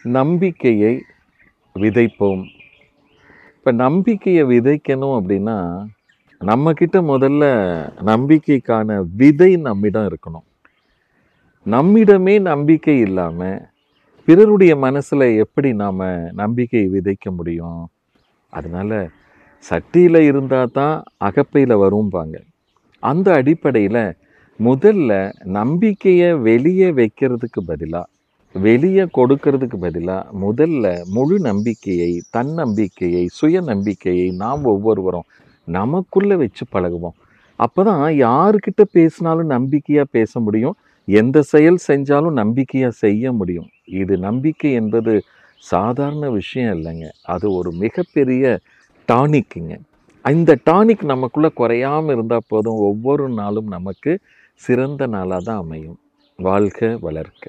நம்பிக்கையை விதைப்போம். இப்போ நம்பிக்கையை விதைக்கணும் அப்படின்னா, நம்மக்கிட்ட முதல்ல நம்பிக்கைக்கான விதை நம்மிடம் இருக்கணும். நம்மிடமே நம்பிக்கை இல்லாம, பிறருடைய மனசுல எப்படி நாம நம்பிக்கையை விதைக்க முடியும்? அதனால சட்டியில இருந்தா தான் அகப்பையில வரும்பாங்க. அந்த அடிப்படையில முதல்ல நம்பிக்கைய வெளிய வைக்கிறதுக்கு பதிலா, வெளிய கொடுக்கறதுக்கு பதிலா, முதல்ல முழு நம்பிக்கையை, தன்னம்பிக்கையை, சுய நம்பிக்கையை நாம் ஒவ்வொருவரும் நமக்குள்ள வச்சு பழகுவோம். அப்பதான் யார்கிட்ட பேசினாலும் நம்பிக்கையா பேச முடியும். எந்த செயல் செஞ்சாலும் நம்பிக்கையா செய்ய முடியும். இது நம்பிக்கை என்பது சாதாரண விஷயம் இல்லைங்க. அது ஒரு மிகப்பெரிய டானிக்குங்க. இந்த டானிக் நமக்குள்ள குறையாம இருந்தா போதும். ஒவ்வொரு நாளும் நமக்கு சிறந்த நாளா தான் அமையும். வாழ்க வளர்க!